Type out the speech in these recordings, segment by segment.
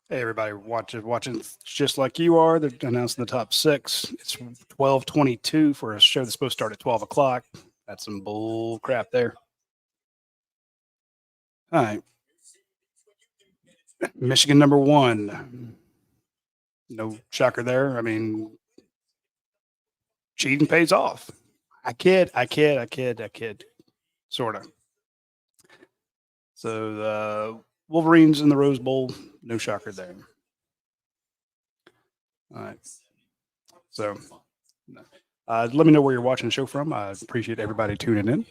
Hey, everybody, watching just like you are. They're announcing the top six. It's 12:22 for a show that's supposed to start at 12 o'clock. That's some bull crap there. All right. Michigan number one. No shocker there. I mean, cheating pays off. I kid. Sort of. So the Wolverines in the Rose Bowl. No shocker there. All right. So let me know where you're watching the show from. I appreciate everybody tuning in.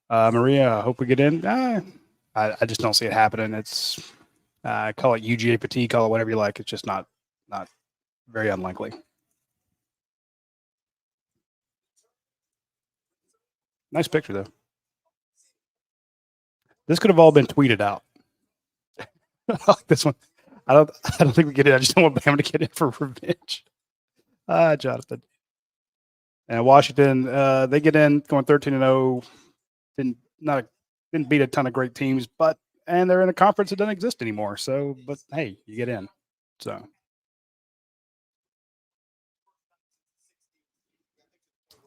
Maria, I hope we get in. I just don't see it happening. It's call it UGA fatigue, call it whatever you like. It's just not very unlikely. Nice picture though. This could have all been tweeted out. This one, I don't think we get it. I just don't want Bama to get in for revenge. Jonathan and Washington, they get in going 13-0. Didn't beat a ton of great teams, and they're in a conference that doesn't exist anymore. So, but hey, you get in. So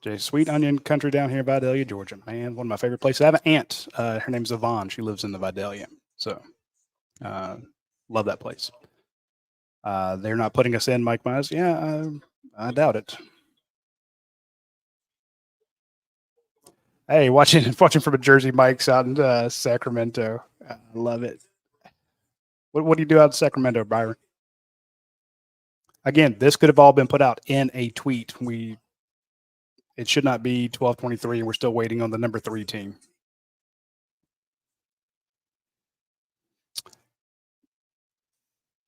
Jay, Sweet Onion Country down here in Vidalia, Georgia. Man, one of my favorite places. I have an aunt. Her name's Yvonne. She lives in the Vidalia. So, uh, love that place. They're not putting us in, Mike Myers. Yeah, I doubt it. Hey, watching from a Jersey Mike's out in Sacramento. I love it. What do you do out in Sacramento, Byron? Again, this could have all been put out in a tweet. It should not be 12:23, and we're still waiting on the number 3 team.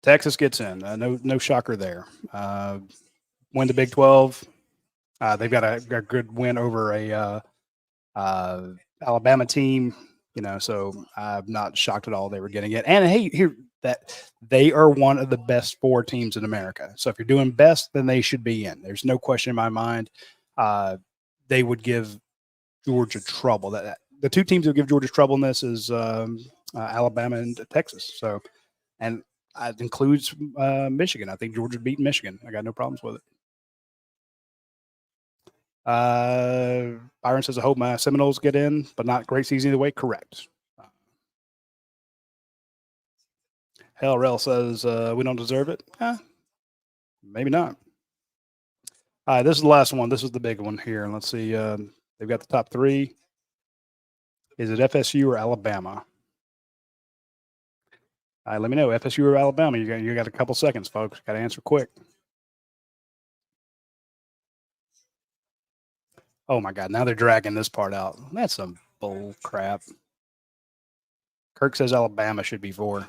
Texas gets in. No shocker there. Win the Big 12. They've got a good win over a Alabama team. So I'm not shocked at all they were getting it. And hey, here that they are one of the best 4 teams in America. So if you're doing best, then they should be in. There's no question in my mind. They would give Georgia trouble. That the 2 teams that give Georgia trouble in this is Alabama and Texas. So, and it includes Michigan. I think Georgia beat Michigan. I got no problems with it. Byron says, I hope my Seminoles get in, but not great season either way. Correct. Hell Rel says, we don't deserve it. Maybe not. All right, this is the last one. This is the big one here. Let's see. They've got the top 3. Is it FSU or Alabama? All right, let me know. FSU or Alabama? You got a couple seconds, folks. Got to answer quick. Oh my God! Now they're dragging this part out. That's some bull crap. Kirk says Alabama should be 4.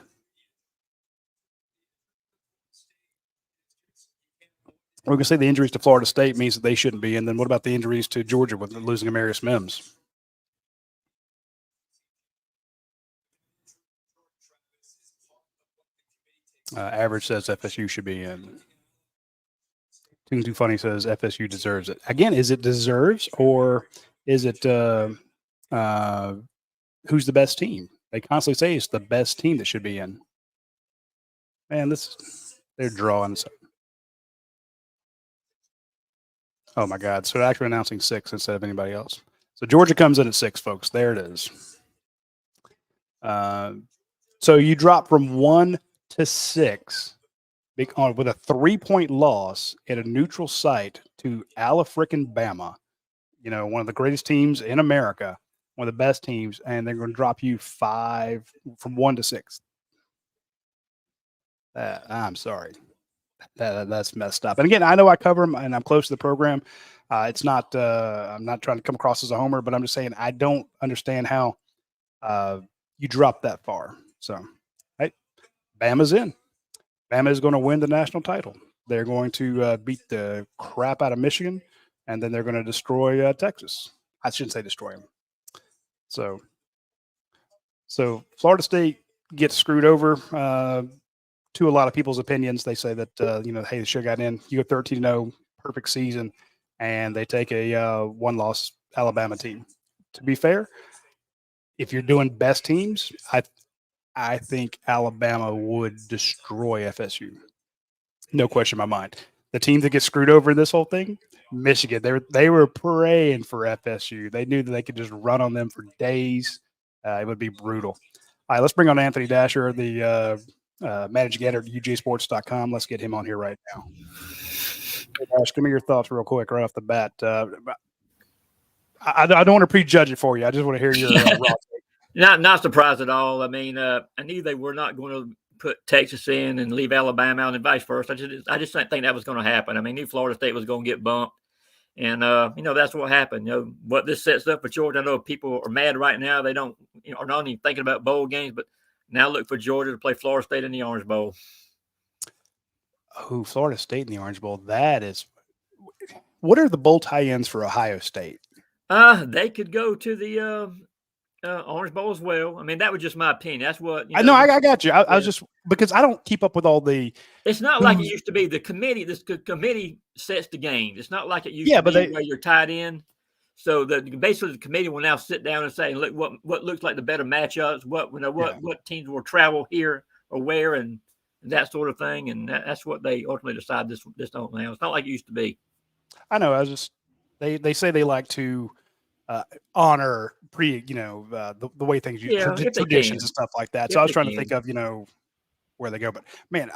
We're gonna say the injuries to Florida State means that they shouldn't be. And then what about the injuries to Georgia with losing Amarius Mims? Average says FSU should be in. Too Funny says FSU deserves it. Again, is it deserves or is it uh, who's the best team? They constantly say it's the best team that should be in. Man, they're drawing. Oh my God! So they're actually announcing 6 instead of anybody else. So Georgia comes in at 6, folks. There it is. So you drop from 1 to 6 with a 3-point loss at a neutral site to Alafrickin Bama, one of the greatest teams in America, one of the best teams, and they're going to drop you 5 from 1 to 6. I'm sorry. That's messed up. And again, I know I cover them and I'm close to the program. It's not, I'm not trying to come across as a homer, but I'm just saying I don't understand how you drop that far. So, hey, Bama's in. Bama is going to win the national title. They're going to beat the crap out of Michigan, and then they're going to destroy Texas. I shouldn't say destroy them. So Florida State gets screwed over. To a lot of people's opinions, they say that hey, they should have got in. You go 13-0, perfect season, and they take a 1-loss Alabama team. To be fair, if you're doing best teams, I think Alabama would destroy FSU. No question in my mind. The team that gets screwed over in this whole thing, Michigan. They were praying for FSU. They knew that they could just run on them for days. It would be brutal. All right, let's bring on Anthony Dasher, the managing editor at UGSports.com. Let's get him on here right now. Hey, Dash, give me your thoughts real quick right off the bat. I don't want to prejudge it for you. I just want to hear your raw take. Not surprised at all. I mean, I knew they were not going to put Texas in and leave Alabama out and vice versa. I just didn't think that was going to happen. I mean, knew Florida State was going to get bumped. And, that's what happened. What this sets up for Georgia. I know people are mad right now. They don't, are not even thinking about bowl games, but now look for Georgia to play Florida State in the Orange Bowl. Oh, Florida State in the Orange Bowl. That is – what are the bowl tie-ins for Ohio State? They could go to the Orange Bowl as well. I mean, that was just my opinion. That's what I know. I got you. I was just because I don't keep up with all the. It's not like it used to be. The committee, this committee sets the game. It's not like it used to be where you're tied in. So basically the committee will now sit down and say, look, what looks like the better matchups, what teams will travel here or where, and that sort of thing. And that's what they ultimately decide this don't now. It's not like it used to be. I know. I was just they say they like to honor the way things traditions and stuff like that. So I was trying to think of where they go, but man,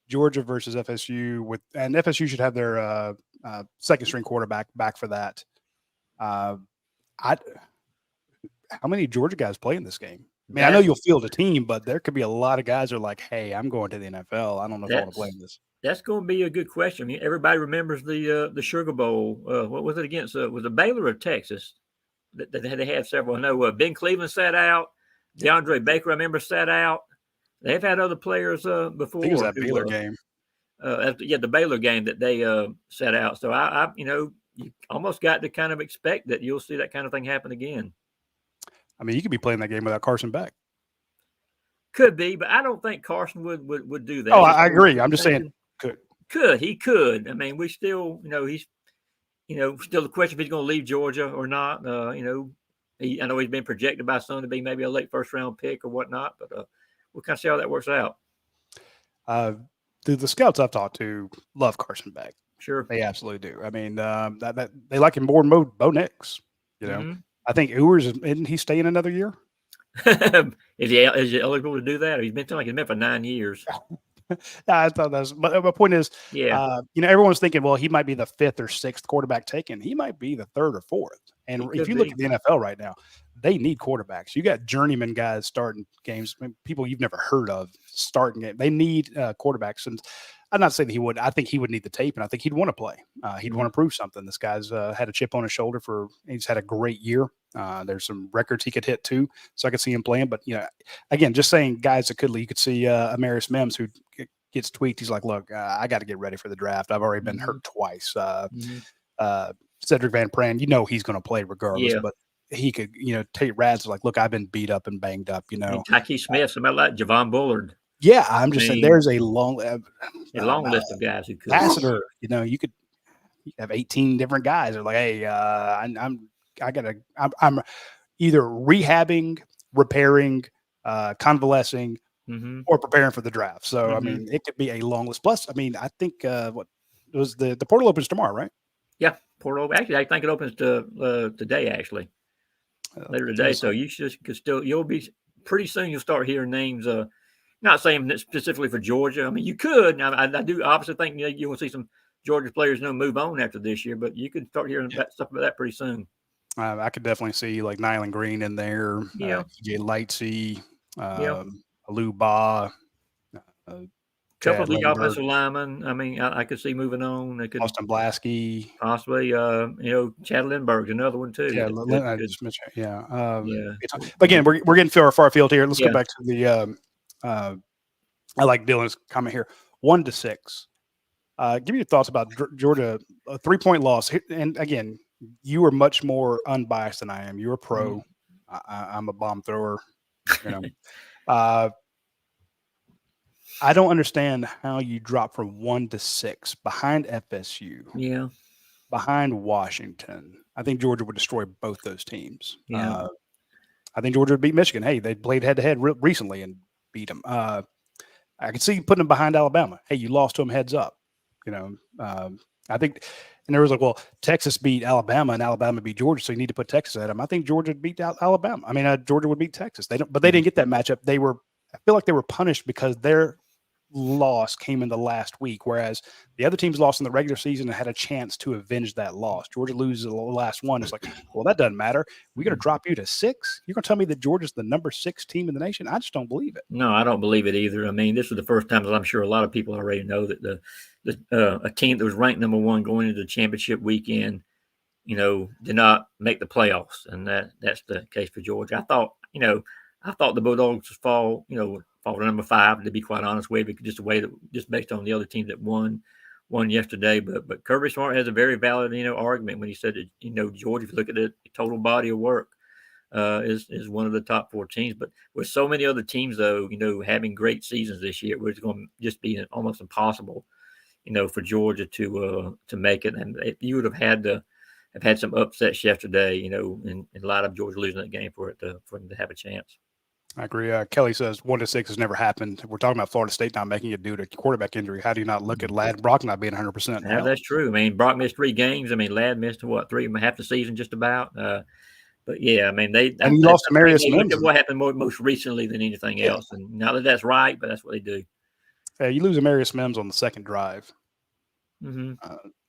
Georgia versus FSU and FSU should have their second string quarterback back for that. How many Georgia guys play in this game? I mean, I know you'll field a team, but there could be a lot of guys who are like, hey, I'm going to the NFL. I don't know if I want to play in this. That's going to be a good question. I mean, everybody remembers the Sugar Bowl. What was it against? Was it Baylor or Texas? They had several. I know Ben Cleveland sat out. DeAndre Baker, I remember, sat out. They've had other players before. I think it was that Baylor game. The Baylor game that they sat out. So you almost got to kind of expect that you'll see that kind of thing happen again. I mean, you could be playing that game without Carson Beck. Could be, but I don't think Carson would do that. Oh, I agree. I'm just saying he could. I mean, we still, he's, still the question if he's going to leave Georgia or not. I know he's been projected by some to be maybe a late first round pick or whatnot, but we'll kind of see how that works out. The scouts I've talked to love Carson Beck. Sure, they absolutely do. I mean, that they like him more than Bo Nix. Mm-hmm. I think Ewers isn't he staying another year? Is he eligible to do that? He's been like he's been for 9 years. I thought that was, but my point is, everyone's thinking, well, he might be the 5th or 6th quarterback taken. He might be the 3rd or 4th. And if you look at the NFL right now, they need quarterbacks. You got journeyman guys starting games, people you've never heard of starting it. They need quarterbacks. And I'm not saying he would. I think he would need the tape, and I think he'd want to play. He'd want to prove something. This guy's had a chip on his shoulder he's had a great year. There's some records he could hit too, so I could see him playing. But again, just saying guys that you could see Amaris Mims who gets tweaked. He's like, look, I got to get ready for the draft. I've already been hurt twice. Cedric Van Pran, he's going to play regardless, but he could, Tate Rad's like, look, I've been beat up and banged up. Taki Smith, somebody like Javon Bullard. Yeah, I'm just saying there's a long list of guys who could. Ambassador, you could have 18 different guys. They're like, hey, I'm either rehabbing, repairing, convalescing, or preparing for the draft. So I mean, it could be a long list. Plus, I mean, I think the portal opens tomorrow, right? Yeah, portal. Actually, I think it opens today. Actually, later today. So you you'll be pretty soon. You'll start hearing names. Not saying that specifically for Georgia. I mean, you could. I do obviously think you will see some Georgia players move on after this year, but you could start hearing stuff about that pretty soon. I could definitely see like Nyland Green in there, EJ Lightsey, Alou Ba, couple of the offensive linemen. I mean, I could see moving on. They could Austin Blasky, possibly. Chad Lindbergh's another one too. I just mentioned. Again, we're getting far afield here. Let's go back to the. I like Dylan's comment here. 1-6. Give me your thoughts about Georgia. A 3-point loss, and again, you are much more unbiased than I am. You're a pro. I'm a bomb thrower. I don't understand how you drop from 1-6 behind FSU. Yeah. Behind Washington. I think Georgia would destroy both those teams. Yeah. I think Georgia would beat Michigan. Hey, they played head to head recently and beat them. I could see you putting them behind Alabama. Hey, you lost to them, heads up. I think, and there was like, well, Texas beat Alabama and Alabama beat Georgia, so you need to put Texas at them. I think Georgia would beat Alabama. I mean, Georgia would beat Texas. They don't, but they didn't get that matchup. I feel like they were punished because their loss came in the last week, whereas the other teams lost in the regular season and had a chance to avenge that loss. Georgia loses the last one. It's like, well, that doesn't matter. We're going to drop you to 6. You're going to tell me that Georgia's the number 6 team in the nation? I just don't believe it. No, I don't believe it either. I mean, this was the first time, as I'm sure a lot of people already know, that a team that was ranked number 1 going into the championship weekend, did not make the playoffs, and that's the case for Georgia. I thought the Bulldogs would fall to number 5. To be quite honest with you, just based on the other team that won yesterday. But Kirby Smart has a very valid argument when he said that Georgia, if you look at the total body of work, is one of the top 4 teams. But with so many other teams, though, having great seasons this year, it's going to just be almost impossible, for Georgia to make it. And you would have had some upsets yesterday, in light of Georgia losing that game for them to have a chance. I agree. Kelly says 1-6 has never happened. We're talking about Florida State not making it due to quarterback injury. How do you not look at Ladd Brock not being 100%? Yeah, that's true. I mean, Brock missed 3 games. I mean, Ladd missed 3 half the season just about. But yeah, I mean, and you lost to Marius Mims. Look at what happened most recently than anything else. And not that that's right, but that's what they do. You lose a Marius Mims on the second drive. Mm-hmm.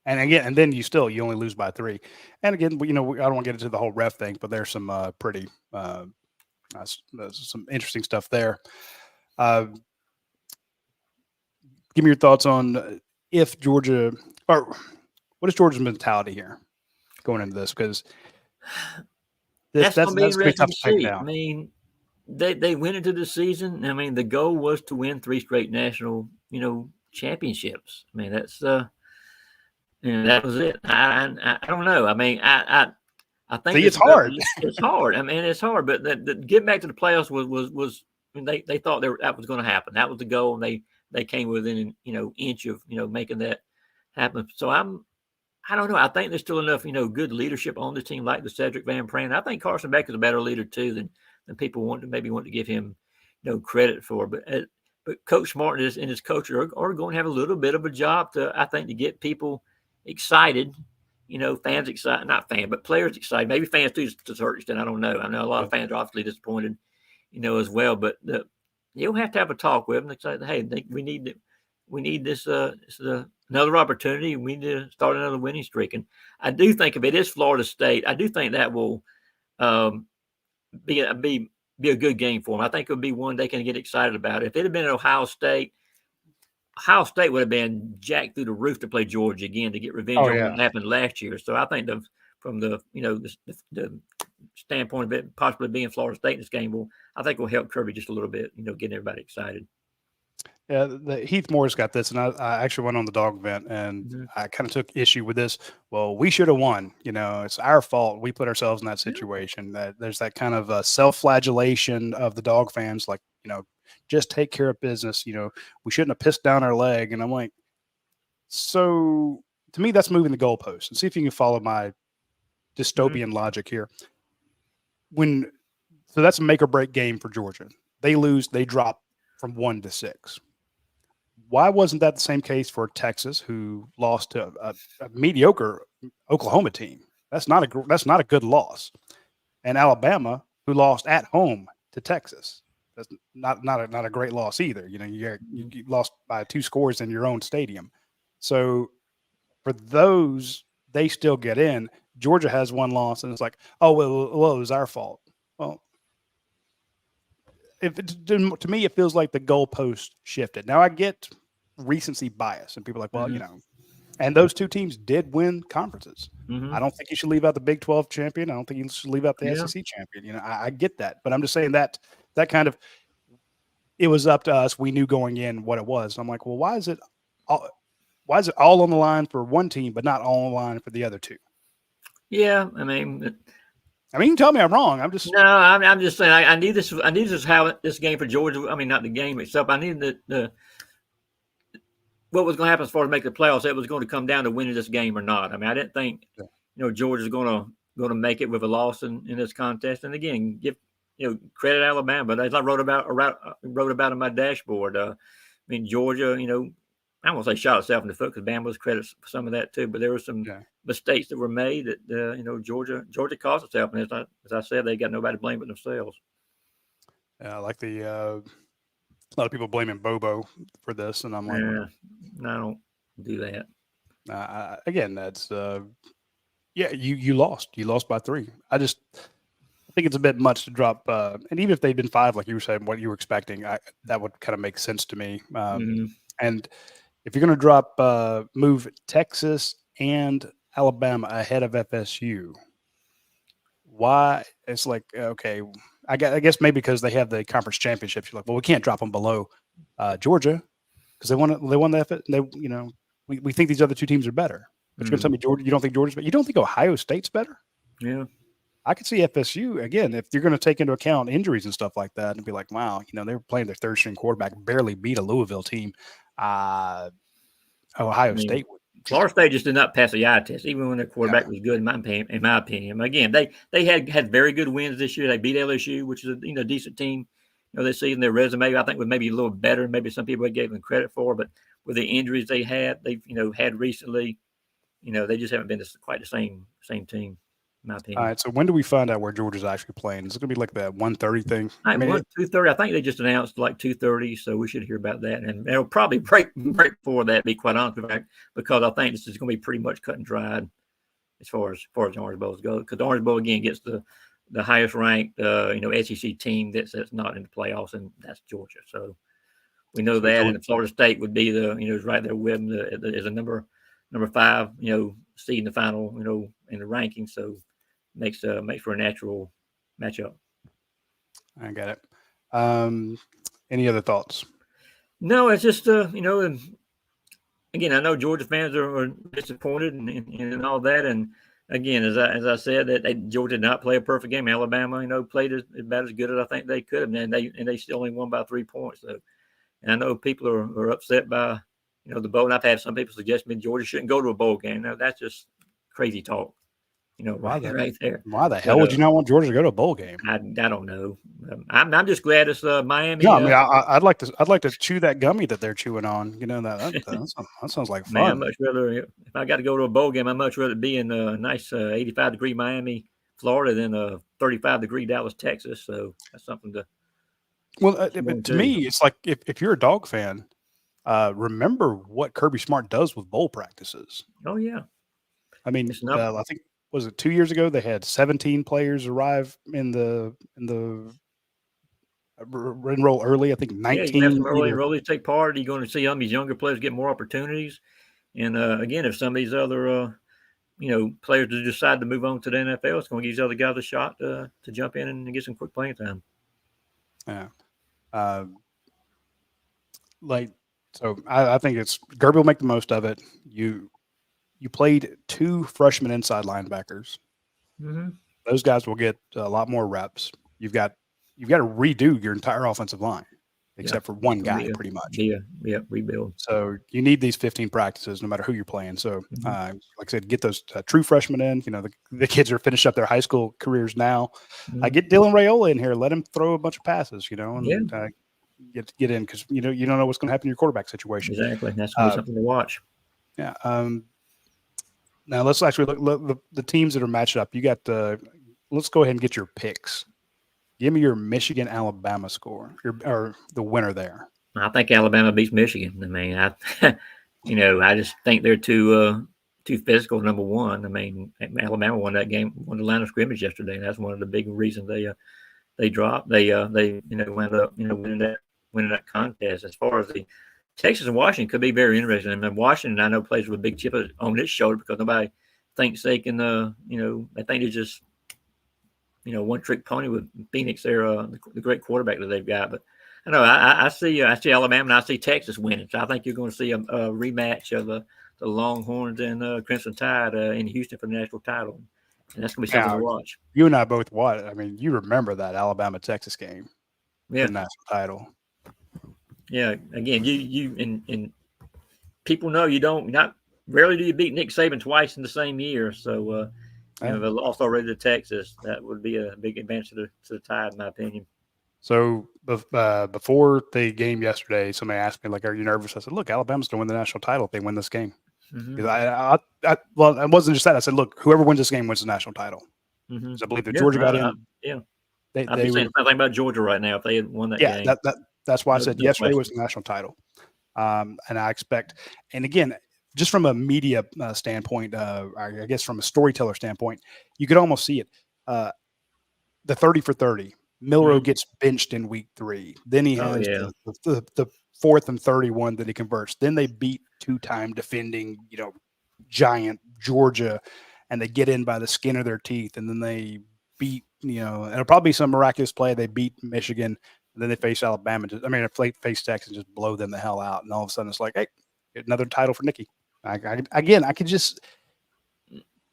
And then you only lose by 3. And again, I don't want to get into the whole ref thing, but there's some pretty some interesting stuff there. Give me your thoughts on if Georgia, or what is Georgia's mentality here going into this? Because that's going to be tough to take down. I mean, they went into the season. I mean, the goal was to win 3 straight national, championships. I mean, that's that was it. I don't know. I mean, I think it's hard. It's hard. I mean, it's hard. But getting back to the playoffs was I mean, they thought that was going to happen. That was the goal, and they came within inch of making that happen. So I don't know. I think there's still enough good leadership on the team, like the Cedric Van Pran. I think Carson Beck is a better leader too than people want to give him credit for. But Coach Smart and his coach are going to have a little bit of a job to get people excited. Fans excited, not fans, but players excited. Maybe fans too, to a certain extent. I don't know. I know a lot of fans are obviously disappointed, as well. But you'll have to have a talk with them. They say, hey, we need this. This is another opportunity. We need to start another winning streak. And I do think if it is Florida State, I do think that will be a good game for them. I think it'll be one they can get excited about. If it had been Ohio State would have been jacked through the roof to play Georgia again to get revenge on what happened last year. So I think from the standpoint of it possibly being Florida State in this game, I think will help Kirby just a little bit, getting everybody excited. Yeah, Heath Morris got this, and I actually went on the dog event, and I kind of took issue with this. Well, we should have won. It's our fault. We put ourselves in that situation. That there's that kind of self-flagellation of the dog fans, like just take care of business. We shouldn't have pissed down our leg. And I'm like, so to me, that's moving the goalpost. And see if you can follow my dystopian logic here. So that's a make or break game for Georgia. They lose, they drop from 1 to 6. Why wasn't that the same case for Texas, who lost to a mediocre Oklahoma team? That's not a good loss. And Alabama, who lost at home to Texas. That's not a great loss either. You lost by 2 scores in your own stadium. So for those, they still get in. Georgia has 1 loss, and it's like, oh, well it was our fault. Well, to me, it feels like the goalpost shifted. Now I get recency bias, and people are like, well, and those 2 teams did win conferences. I don't think you should leave out the Big 12 champion. I don't think you should leave out the SEC champion. I get that, but I'm just saying that kind of, it was up to us. We knew going in what it was. I'm like, well, why is it all on the line for one team, but not all on the line for the other 2? Yeah, I mean, you can tell me I'm wrong. I'm just saying I need this. I need this how this game for Georgia. I mean, not the game itself. I need the what was going to happen as far as making the playoffs. It was going to come down to winning this game or not. I mean, I didn't think Georgia's going to make it with a loss in this contest. And again, give credit Alabama. But as I wrote about on my dashboard, I mean, Georgia, I won't say shot itself in the foot because Bama was credit for some of that too. But there were some mistakes that were made that Georgia caused itself, and as I said, they got nobody to blame but themselves. Like a lot of people blaming Bobo for this, and I'm like, I don't do that. Again, that's you lost. You lost by 3. I think it's a bit much to drop. And even if they'd been 5, like you were saying, what you were expecting, that would kind of make sense to me. And if you're going to move Texas and Alabama ahead of FSU, why? It's like, okay, I guess maybe because they have the conference championships. You're like, well, we can't drop them below Georgia because they won the we think these other 2 teams are better. But you're going to tell me Georgia, you don't think Georgia's better? You don't think Ohio State's better? Yeah. I could see FSU, again, if you're going to take into account injuries and stuff like that and be like, wow, they were playing their 3rd-string quarterback, barely beat a Louisville team. Ohio State would. Florida State just did not pass the eye test, even when their quarterback was good, in my opinion. Again, they had very good wins this year. They beat LSU, which is a decent team. This season, their resume, I think, was maybe a little better. Maybe some people gave them credit for, but with the injuries they've had recently, they just haven't been quite the same team. My opinion. All right, so when do we find out where Georgia's actually playing? Is it going to be like that 1:30 thing? I mean, 2:30. I think they just announced like 2:30, so we should hear about that, and it'll probably break before that. To be quite honest with you, because I think this is going to be pretty much cut and dried as far as the Orange Bowls go. Because the Orange Bowl again gets the highest ranked SEC team that's not in the playoffs, and that's Georgia. So we know that, and Florida State would be is right there with them as a number 5 seed in the final in the ranking. So makes for a natural matchup. I got it. Any other thoughts? No, it's just again, I know Georgia fans are disappointed and all that, and again, as I said, that Georgia did not play a perfect game. Alabama, played about as good as I think they could have, and they still only won by 3 points. So, and I know people are upset by the bowl. And I've had some people suggest me Georgia shouldn't go to a bowl game. Now that's just crazy talk. Right there. Why the hell would you not want Georgia to go to a bowl game? I don't know. I'm just glad it's Miami. No, I mean, I'd like to chew that gummy that they're chewing on. That sounds like fun. Man, I'd much rather, if I got to go to a bowl game, I'd much rather be in a nice 85-degree Miami, Florida, than a 35-degree Dallas, Texas. So that's something to. Well, to me, it's like if you're a dog fan, remember what Kirby Smart does with bowl practices. Oh yeah. I mean, I think. Was it 2 years ago? They had 17 players arrive in the enroll early. I think 19. Yeah, early take part. You're going to see these younger players get more opportunities. And again, if some of these other players decide to move on to the NFL, it's going to give these other guys a shot to jump in and get some quick playing time. Yeah. So I think Gerby will make the most of it. You played 2 freshman inside linebackers. Mm-hmm. Those guys will get a lot more reps. You've got to redo your entire offensive line, except for one guy, pretty much. Yeah, rebuild. So you need these 15 practices, no matter who you're playing. So, like I said, get those true freshmen in. The kids are finished up their high school careers now. Mm-hmm. Get Dylan Raiola in here. Let him throw a bunch of passes. And get in because you don't know what's going to happen in your quarterback situation. Exactly, that's going to be something to watch. Yeah. Now let's actually look the teams that are matched up. You got let's go ahead and get your picks. Give me your Michigan-Alabama score, or the winner there. I think Alabama beats Michigan. I mean, I just think they're too physical. Number one, I mean, Alabama won that game, won the line of scrimmage yesterday. That's one of the big reasons they dropped. They wound up winning that contest. As far as the Texas and Washington could be very interesting. And Washington, I know, plays with a big chip on its shoulder because nobody thinks they can, they think it's just, one-trick pony with Phoenix. They're the great quarterback that they've got. But I know I see Alabama and I see Texas winning. So I think you're going to see a rematch of the Longhorns and Crimson Tide in Houston for the national title. And that's going to be something to watch. You and I both watched. I mean, you remember that Alabama-Texas game, the national title. Yeah, again, you and people know you don't. Not rarely do you beat Nick Saban twice in the same year. So You know, they lost already to Texas. That would be a big advantage to the Tide, in my opinion. So before the game yesterday, somebody asked me, like, "Are you nervous?" I said, "Look, Alabama's going to win the national title if they win this game." Mm-hmm. Well, it wasn't just that. I said, "Look, whoever wins this game wins the national title." Mm-hmm. Because I believe that Yeah, Georgia got in. yeah. I'd They be saying would. something about Georgia right now if they had won that Yeah, game. that's why I No, said no yesterday was question. the national title. And I expect, and again, just from a media standpoint, I guess from a storyteller standpoint, you could almost see it. The 30 for 30. Milrow Mm-hmm. gets benched in week 3. Then he Oh has yeah. the 4th and 31 that he converts. Then they beat 2-time defending, giant Georgia, and they get in by the skin of their teeth. And then they beat, and it'll probably be some miraculous play. They beat Michigan, and then they face Alabama. Face Texas and just blow them the hell out. And all of a sudden, it's like, hey, another title for Nicky. I could just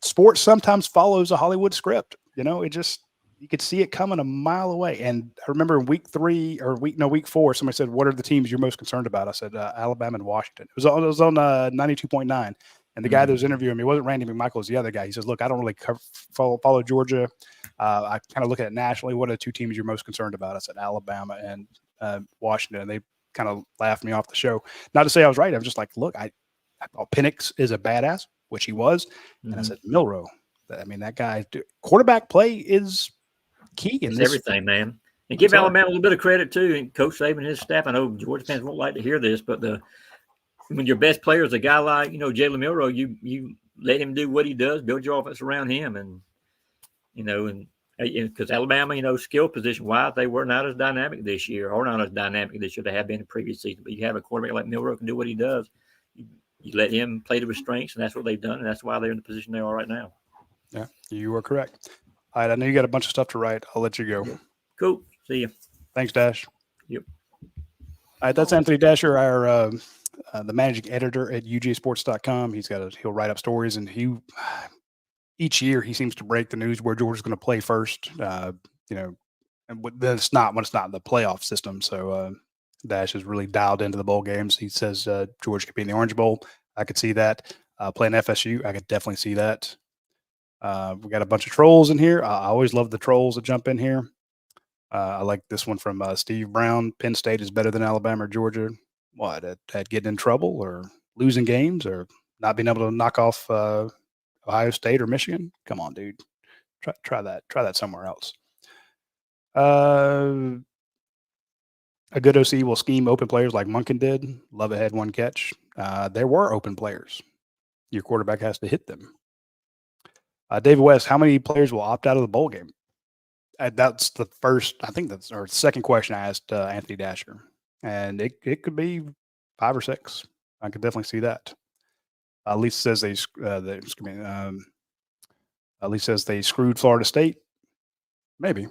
sports sometimes follows a Hollywood script. It just you could see it coming a mile away. And I remember in week 4, somebody said, "What are the teams you're most concerned about?" I said, "Alabama and Washington." It was on 92.9, and the guy that was interviewing me wasn't Randy McMichael, it was the other guy. He says, "Look, I don't really follow Georgia. I kind of look at it nationally. What are the 2 teams you're most concerned about?" I said, "Alabama and Washington." And they kind of laughed me off the show. Not to say I was right. I was just like, "Look, I thought Penix is a badass," which he was. And I said, Milrow, that guy, quarterback play is key in It's this. everything, man. And give Alabama a little bit of credit too, and Coach Saban and his staff. I know Georgia fans won't like to hear this, but when your best player is a guy like Jalen Milrow, you let him do what he does, build your offense around him, and because Alabama, skill position wise, they were not as dynamic this year, or not as dynamic this year they have been in previous season. But you have a quarterback like Milrow can do what he does. You let him play to his strengths, and that's what they've done, and that's why they're in the position they are right now. Yeah, you are correct. All right, I know you got a bunch of stuff to write. I'll let you go. Yep. Cool. See you. Thanks, Dash. Yep. All right, that's Anthony Dasher, our the managing editor at UGAsports.com. He'll write up stories, and each year he seems to break the news where Georgia's going to play first. And then it's not when it's not in the playoff system. So Dash is really dialed into the bowl games. He says Georgia could be in the Orange Bowl. I could see that. Playing FSU, I could definitely see that. We got a bunch of trolls in here. I always love the trolls that jump in here. I like this one from Steve Brown. Penn State is better than Alabama or Georgia. What, at getting in trouble or losing games or not being able to knock off Ohio State or Michigan? Come on, dude. Try that. Try that somewhere else. A good OC will scheme open players like Monken did. Love had one catch. There were open players. Your quarterback has to hit them. David West, how many players will opt out of the bowl game? That's the first, I think that's our second question I asked Anthony Dasher. And it could be 5 or 6. I could definitely see that. Lisa says Lisa says they screwed Florida State. Maybe.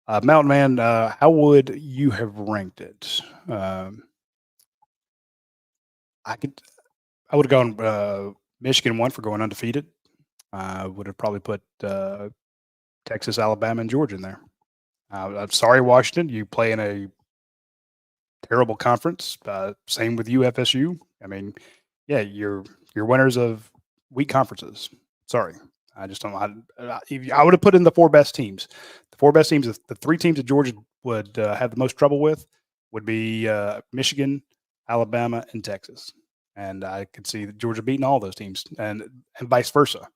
Mountain Man, how would you have ranked it? I would have gone Michigan 1 for going undefeated. Would have probably put Texas, Alabama, and Georgia in there. I'm sorry, Washington. You play in a terrible conference. Same with UFSU. I mean, yeah, you're winners of weak conferences. Sorry, I just don't. I would have put in the 4 best teams. The 4 best teams, the 3 teams that Georgia would have the most trouble with, would be Michigan, Alabama, and Texas. And I could see Georgia beating all those teams, and vice versa.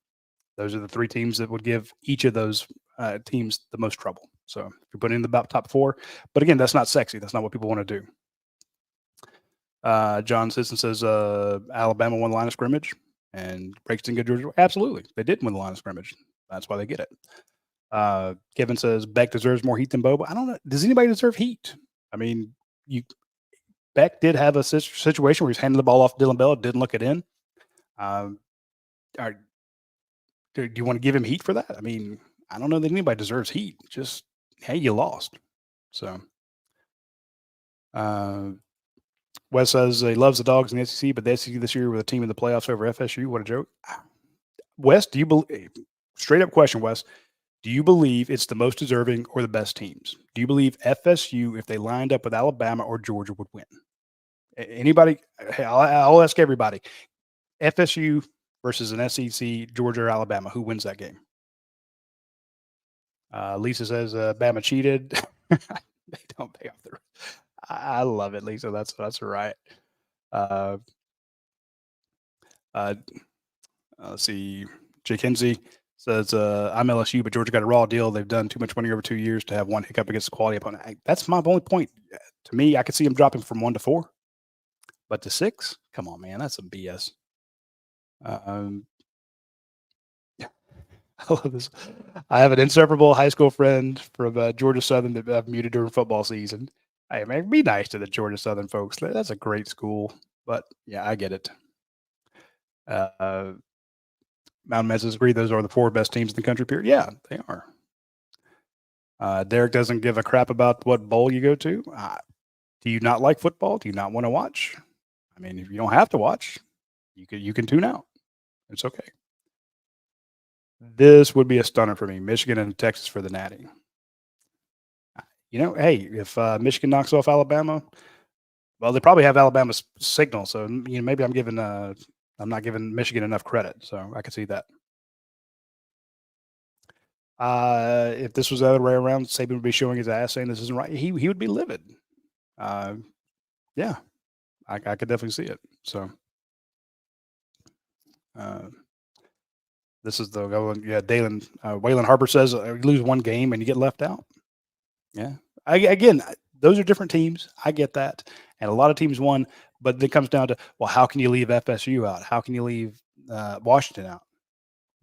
Those are the 3 teams that would give each of those teams the most trouble. So if you're putting in the top 4, but again, that's not sexy. That's not what people want to do. John Sisson says Alabama won the line of scrimmage and breaks in good Georgia. Absolutely, they did win the line of scrimmage. That's why they get it. Kevin says Beck deserves more heat than Boba. I don't know. Does anybody deserve heat? I mean, Beck did have a situation where he's handing the ball off Dylan Bell, didn't look it in. Do you want to give him heat for that? I mean, I don't know that anybody deserves heat. Just, hey, you lost. So, Wes says he loves the Dogs in the SEC, but the SEC this year with a team in the playoffs over FSU. What a joke. Wes, do you believe, straight up question, Wes, do you believe it's the most deserving or the best teams? Do you believe FSU, if they lined up with Alabama or Georgia, would win? Anybody? I'll ask everybody. FSU, versus an SEC, Georgia or Alabama. Who wins that game? Lisa says Bama cheated. They don't pay off the. I love it, Lisa. That's right. Uh, uh, let's see. Jay Kinsey says I'm LSU, but Georgia got a raw deal. They've done too much money over 2 years to have one hiccup against the quality opponent. That's my only point. To me, I could see them dropping from 1 to 4, but to 6, come on, man, that's some BS. Um, I love this. I have an inseparable high school friend from Georgia Southern that I've muted during football season. Hey, man, be nice to the Georgia Southern folks. That's a great school, but yeah, I get it. Mountain Messes agree those are the 4 best teams in the country. Period. Yeah, they are. Derek doesn't give a crap about what bowl you go to. Do you not like football? Do you not want to watch? I mean, if you don't have to watch, you can tune out. It's okay. This would be a stunner for me. Michigan and Texas for the Natty. Hey, if Michigan knocks off Alabama, well, they probably have Alabama's signal. So maybe I'm not giving Michigan enough credit. So I could see that. If this was the other way around, Saban would be showing his ass, saying this isn't right. He would be livid. Yeah, I could definitely see it. So, this is the going. Yeah, Waylon Harper says you lose one game and you get left out. Yeah, again, those are different teams. I get that, and a lot of teams won, but it comes down to, well, how can you leave FSU out? How can you leave Washington out?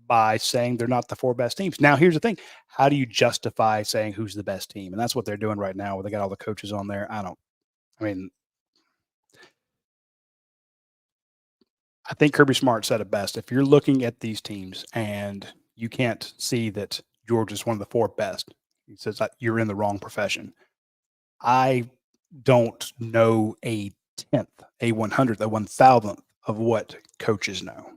By saying they're not the 4 best teams. Now, here's the thing: how do you justify saying who's the best team? And that's what they're doing right now, where they got all the coaches on there. I think Kirby Smart said it best. If you're looking at these teams and you can't see that Georgia's one of the 4 best, he says that you're in the wrong profession. I don't know a 10th, a 100th, a 1,000th of what coaches know.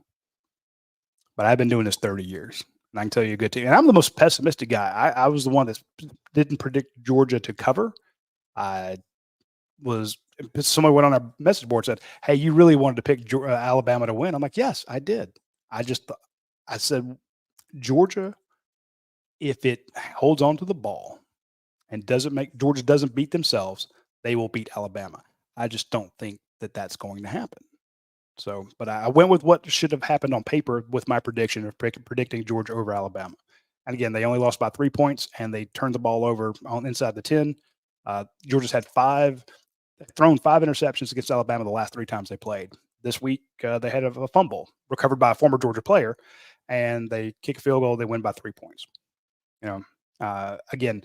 But I've been doing this 30 years, and I can tell you a good team. And I'm the most pessimistic guy. I was the one that didn't predict Georgia to cover. Someone went on our message board and said, "Hey, you really wanted to pick Alabama to win?" I'm like, "Yes, I did." I said, Georgia, if it holds on to the ball and Georgia doesn't beat themselves, they will beat Alabama. I just don't think that that's going to happen. So, but I went with what should have happened on paper with my prediction of predicting Georgia over Alabama. And again, they only lost by 3 points, and they turned the ball over on inside the 10. Georgia's had thrown 5 interceptions against Alabama the last 3 times they played. This week, they had a fumble recovered by a former Georgia player, and they kick a field goal. They win by 3 points. Again,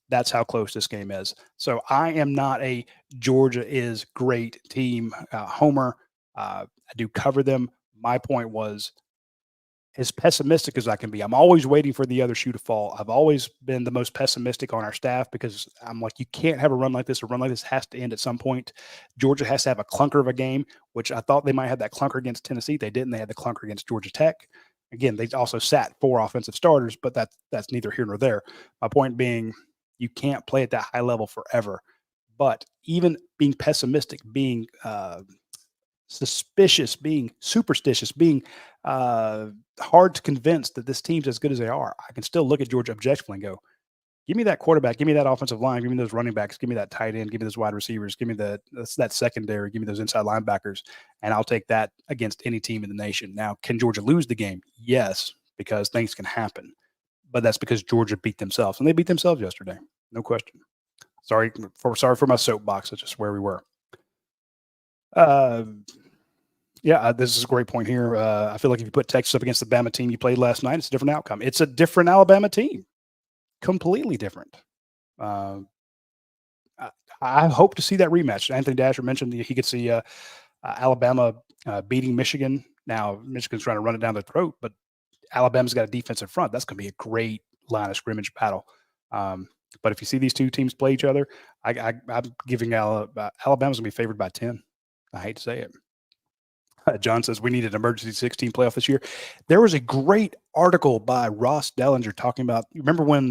that's how close this game is. So I am not a Georgia is great team homer. I do cover them. My point was, as pessimistic as I can be, I'm always waiting for the other shoe to fall. I've always been the most pessimistic on our staff because I'm like, you can't have a run like this. A run like this has to end at some point. Georgia has to have a clunker of a game, which I thought they might have that clunker against Tennessee. They didn't. They had the clunker against Georgia Tech. Again, they also sat 4 offensive starters, but that's neither here nor there. My point being, you can't play at that high level forever. But even being pessimistic, being suspicious, being superstitious, being hard to convince that this team's as good as they are, I can still look at Georgia objectively and go, give me that quarterback, give me that offensive line, give me those running backs, give me that tight end, give me those wide receivers, give me that secondary, give me those inside linebackers, and I'll take that against any team in the nation. Now, can Georgia lose the game? Yes, because things can happen. But that's because Georgia beat themselves, and they beat themselves yesterday. No question. Sorry for my soapbox. That's just where we were. This is a great point here. I feel like if you put Texas up against the Bama team you played last night, it's a different outcome. It's a different Alabama team, completely different. I hope to see that rematch. Anthony Dasher mentioned he could see Alabama beating Michigan. Now, Michigan's trying to run it down their throat, but Alabama's got a defensive front. That's going to be a great line of scrimmage battle. But if you see these 2 teams play each other, I'm giving Alabama's going to be favored by 10. I hate to say it. John says we need an emergency 16 playoff this year. There was a great article by Ross Dellinger talking about, you remember when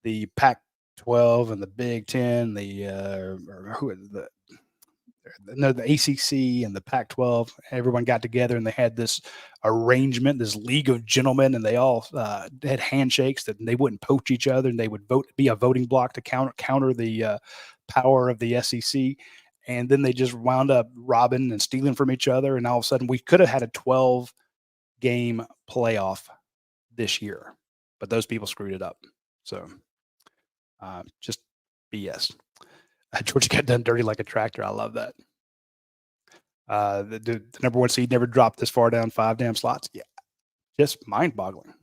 the Pac-12 and the Big Ten, no, the ACC and the Pac-12, everyone got together and they had this arrangement, this league of gentlemen, and they all had handshakes that they wouldn't poach each other, and they would be a voting block to counter the power of the SEC. And then they just wound up robbing and stealing from each other, and all of a sudden we could have had a 12-game playoff this year, but those people screwed it up. So just BS. Georgia got done dirty like a tractor. I love that. The number one seed never dropped this far down 5 damn slots. Yeah, just mind-boggling.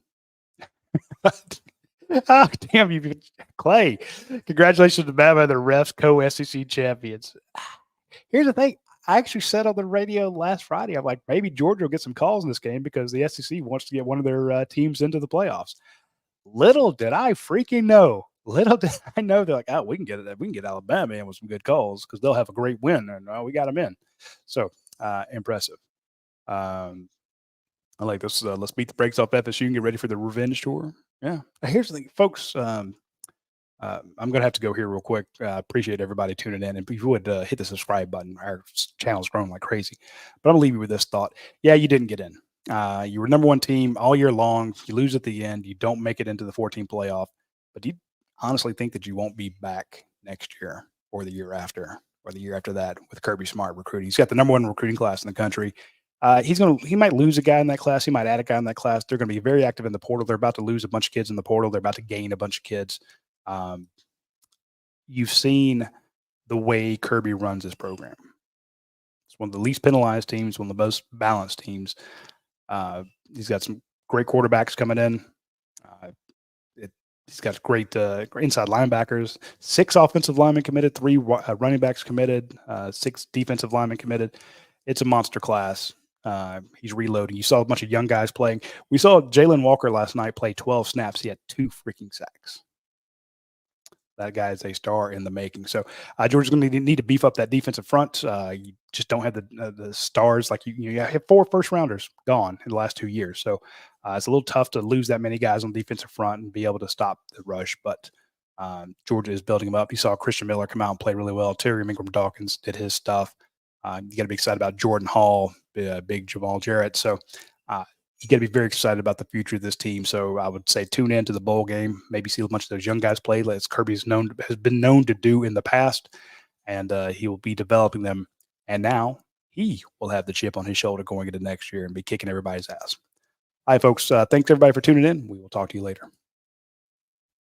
Oh, damn you, Clay. Congratulations to Bama, the refs, co-SEC champions. Here's the thing. I actually said on the radio last Friday, I'm like, maybe Georgia will get some calls in this game because the SEC wants to get one of their teams into the playoffs. Little did I freaking know. Little did I know they're like, oh, we can get Alabama in with some good calls because they'll have a great win, and we got them in. So impressive. I like this. Let's beat the brakes off FSU and get ready for the revenge tour. Yeah. Here's the thing, folks. I'm going to have to go here real quick. Appreciate everybody tuning in. And if you would hit the subscribe button, our channel's growing like crazy. But I'm going to leave you with this thought. Yeah, you didn't get in. You were number one team all year long. You lose at the end. You don't make it into the 14 playoff. But do you honestly think that you won't be back next year or the year after or the year after that with Kirby Smart recruiting? He's got the number one recruiting class in the country. He might lose a guy in that class. He might add a guy in that class. They're going to be very active in the portal. They're about to lose a bunch of kids in the portal. They're about to gain a bunch of kids. You've seen the way Kirby runs his program. It's one of the least penalized teams, one of the most balanced teams. He's got some great quarterbacks coming in. He's got great inside linebackers, 6 offensive linemen committed, 3 running backs committed, 6 defensive linemen committed. It's a monster class. He's reloading. You saw a bunch of young guys playing. We saw Jalen Walker last night play 12 snaps. He had 2 freaking sacks. That guy is a star in the making. So Georgia's going to need to beef up that defensive front. You just don't have the stars. Like you have 4 first-rounders gone in the last 2 years. So it's a little tough to lose that many guys on the defensive front and be able to stop the rush. But Georgia is building them up. You saw Christian Miller come out and play really well. Terry Ingram-Dawkins did his stuff. You got to be excited about Jordan Hall, big Jamal Jarrett. So you got to be very excited about the future of this team. So I would say tune in to the bowl game, maybe see a bunch of those young guys play, as Kirby has been known to do in the past, and he will be developing them. And now he will have the chip on his shoulder going into next year and be kicking everybody's ass. All right, folks. Thanks everybody for tuning in. We will talk to you later.